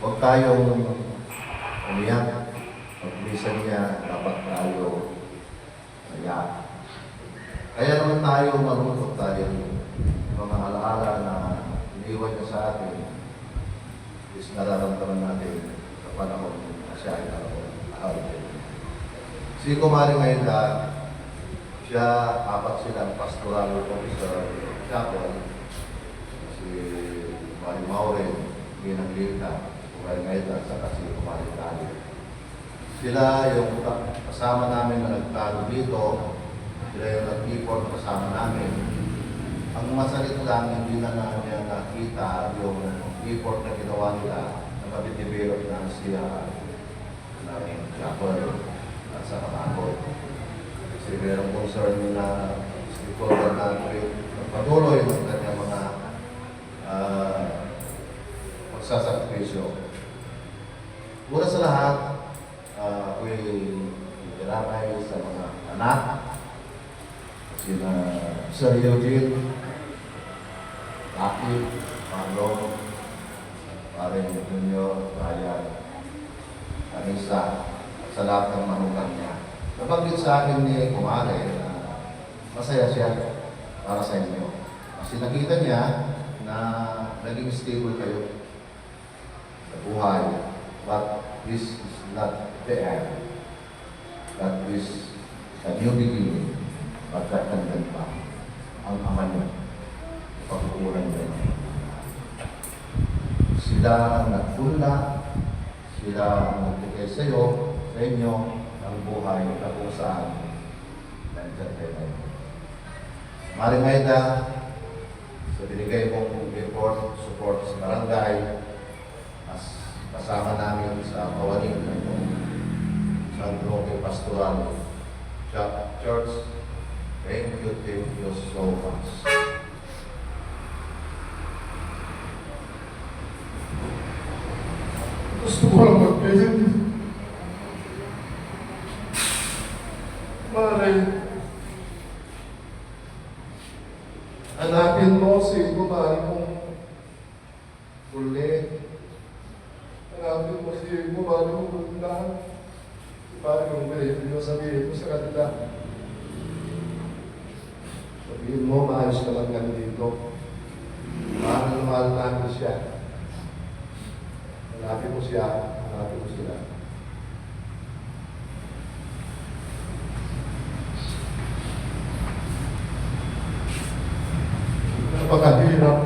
Huwag tayong umiyak. Pag-bisa niya, dapat tayo maya. Kaya naman tayo marunong tayo mga alaala na iniwan niya sa atin is nararamdaman natin sa panahon na siya ay nararamdaman. Si Kumari ngayon siya, apat silang pastoral officer chapel, si Kumari Maureen, Ginang Lita, Kumari ngayon at saka si Kumari Tali. Sila yung kasama namin na nagtalo dito, sila yung nag-report kasama namin. Ang masalit lang, hindi na namin nakita yung report na ginawa nila na matidevelop na siya ng chapel at sa katakot. Kasi mayroong concern na stakeholder na patuloy ng kanyang mga magsasakrisyo. Una sa lahat, ako'y iramay sa mga anak, sina Sir Eugene, Aki, Marlon, Paren Junior, Ryan, Anissa, sa lahat ng manugang niya. Nabanggit sa akin ni Kumare na masaya siya para sa inyo. Kasi nakita niya na naging stable kayo sa buhay. But this is not the end. That is a new beginning. Magkakandan pa ang ama niyo. Pagkukulan niyo. Sila ang nagpula, sila ang nagbigay sa iyo, sa inyo, ng buhay na kung saan nandiyan kayo. Maring Aida, sa binigay mong report, support sa barangay, kasama namin sa kawaling ng San Roque Pastoral Church. Thank you so much. Gusto ko lang mag-present. Maray, hanapin mo si Kumari kong ulit. Hanapin mo si Kumari kong ulit. Kumari kong ulit. Sabihin mo sa kanila. Sabihin mo, maayos ka lang nga dito. Mahal na mahal namin siya. Hanapin mo siya, hanapin mo sila. Napakahirap.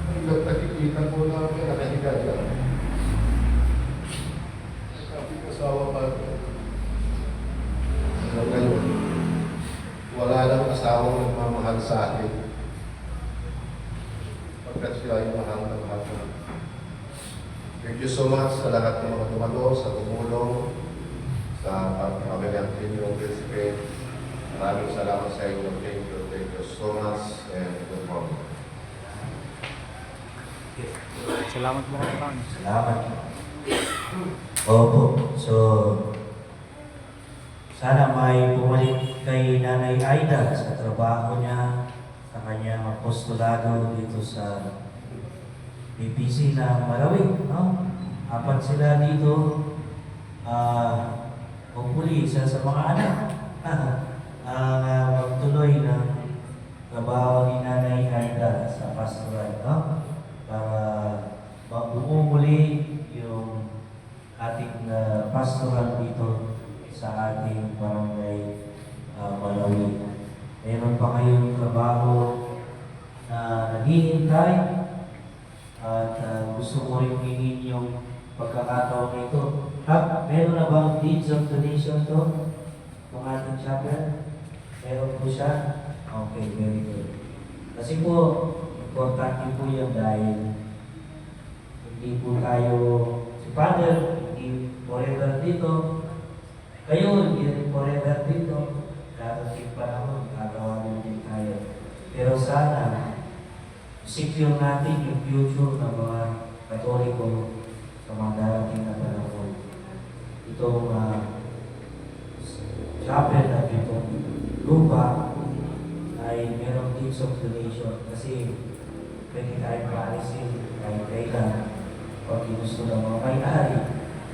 Hanggang nakikita ko na may nakahiga dyan. Sabi ko asawa pa. Hanggang ngayon, wala lang asawang nagmamahal sa akin. Pagkat siya ay mahal na mahal na. Thank you so much sa lahat ng mga tumalo, sa tumulong, sa pagkakabilang inyong participate. Maraming salamat sa inyo. Thank you so much and good morning. Salamat po kapitan. Salamat. Opo. So, sana may bumalik kay Nanay Aida sa trabaho niya, sa kanyang apostolado dito sa PPC na Malawi. No? Apat sila dito. Hopefully, isa sa mga anak. Magtuloy ng trabaho ni Nanay Aida sa pastoral. No? Para mabuo muli yung ating pastoral dito sa ating barangay Malawi. Meron pa kayong trabaho na naghihintay at gusto ko rin hingin yung pagkakataon nito. Meron na bang deeds of donation to? Kung ating chapel? Meron po siya? Okay, very good. Kasi po, importante po yan dahil hindi po tayo, si Father, hindi forever dito. Kayo, hindi rin forever dito. Darating panahon, gagawa din tayo. Pero sana, secure natin yung future ng mga Katoliko sa mga darating na panahon. Itong chapel at itong lupa ay merong deeds of donation kasi pwede tayong paalisin kahit kailan. Pag ginusto ng mga may-ari,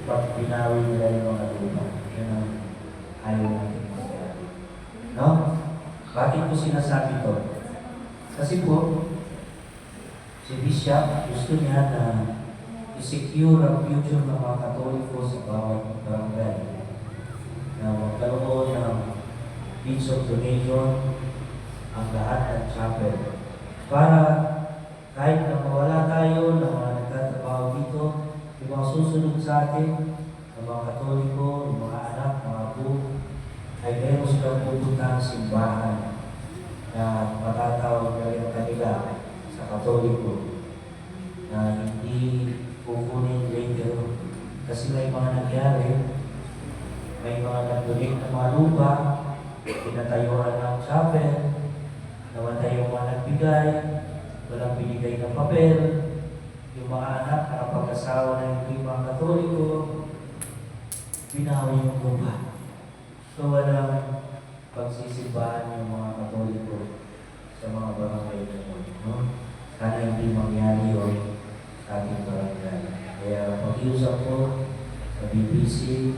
pag binawi nila yung mga lupa. Yan ang ayaw natin mangyari. No? Bakit ko sinasabi to? Kasi po, si Bishop gusto niya na i-secure ang future ng mga Katoliko sa bawat barangay. Na magkaroon ng means of donation ang lahat ng chapel. Para kahit na mawala tayo ng mga nagtatrabaho dito, yung mga susunod sa atin, ng mga Katoliko, yung mga anak, mga apo, ay meron silang pupunta ng simbahan na matatawag na rin kanila sa Katoliko na hindi kukunin later kasi may mga nangyari, may mga nag-donate ng mga lupa, pinatayuan ng chapel, namatay yung mga nagbigay, walang binigay ng papel, yung mga anak nakapag-asawa na hindi mga Katoliko, binawi yung lupa. So walang pagsisimbahan yung mga Katoliko sa mga barangay na yun. No? Sana hindi mangyari yun sa ating barangay. Kaya pag-iusap ko sa BBC,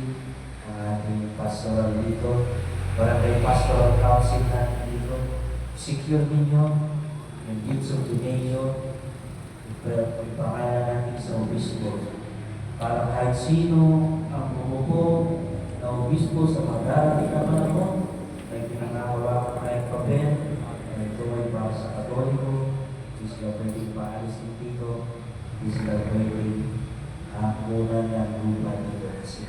ang ating pastoral dito, barangay pastoral council natin dito, secure ninyo yung gifts of donation, ipangalan natin sa obispo para kahit sino ang bumuko na obispo sa mga darating na panahon ay pinangahawakan tayong papel na ito ay para sa Katoliko, hindi sila pwedeng paalisin dito, hindi sila pwedeng kunan ng lupa dito kasi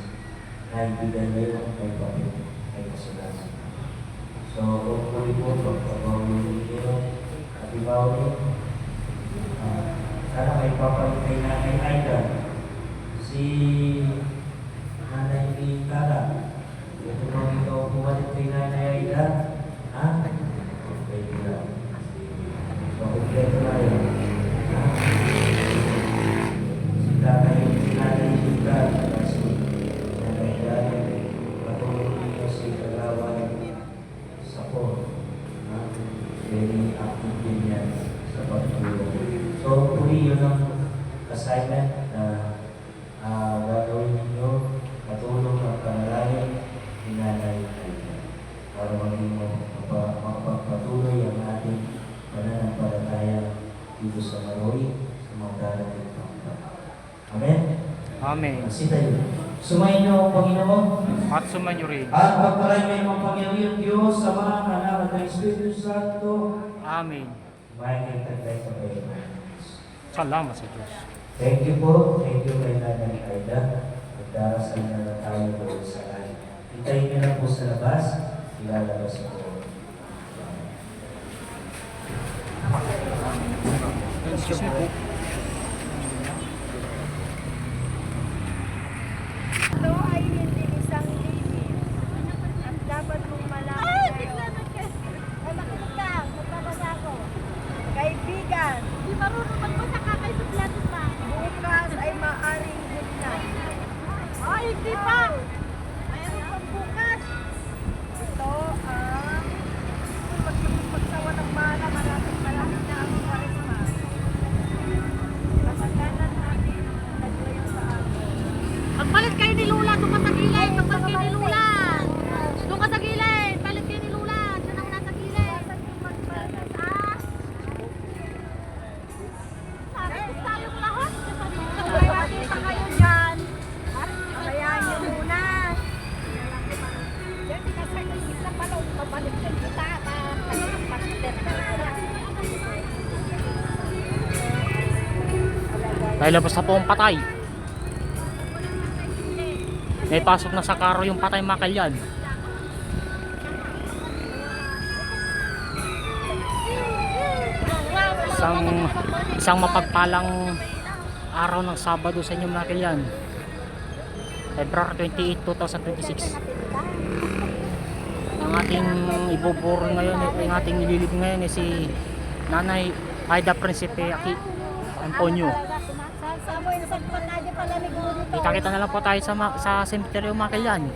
naibigay ngayon may papel, may kasalanan. So, hopefully po, pagpapawin ninyo at ibawin, sana may papalit kay Nanay Aida. Si Nanay Tara, ito bang ikaw pumalit kay Nanay Aida? Ha? Okay, lang. So, kompleto na yun. Ha? Si Nanay Tara, si Nanay Tara, patulong niyo si Kalaway sa po. Very active din yan sa pagtulong. So, huli yun ang assignment na gagawin ninyo, matulong ang panalangin ni Nanay Aida para maging makapagpatuloy ang ating pananampalataya dito sa Maroy, sa mga darating pang. Amen? Amen. Sita yun. Sumayin niyo ang Panginoon. At sumanyo rin. At pagpalain mo ang Panginoon Diyos sa mga anak at ng Espiritu Santo. Amen. Kumain kayo tayo sa Panginoon. Salamat sa Diyos. Thank you po. Thank you kay Nanay Aida. Magdarasal na lang tayo doon sa lahat. Hintayin niyo na po sa labas. Ilalabas po. Excuse me po. Ito ay hindi isang limit. At dapat mong malaman ngayon. Ay, makinig ka. Magbabasa ako. Kaibigan, Di marunong magbasa ka kay Supletos pa. bukas ay maaring gitna. Ay, hindi pa. Mayroon pang bukas. Ito ang pagsawa ng mana, malapit na ang karisma. Kasaganan natin ang naglayo sa atin. Pagpalit kayo ni Lula, doon ka sa gilid. Pagpalit kayo ni Lula. Doon ka sa gilid. Palit kayo ni Lula. Diyan ako nasa gilid. Sabi tayong lahat. Kung makita kayo dyan, hayaan niyo muna. Yan, pinasagigit na pala, pabalik din kita. Dahil labas na po ang patay. May pasok na sa karo yung patay makalyan. Isang mapagpalang araw ng Sabado sa inyong makalyan. February 28, 2026. Ang ating ibuburo ngayon, ang ating nililib ngayon ay si Nanay Aida Principe Aki Antonio. Kita-kita na lang po tayo sa cemetery Makalyan.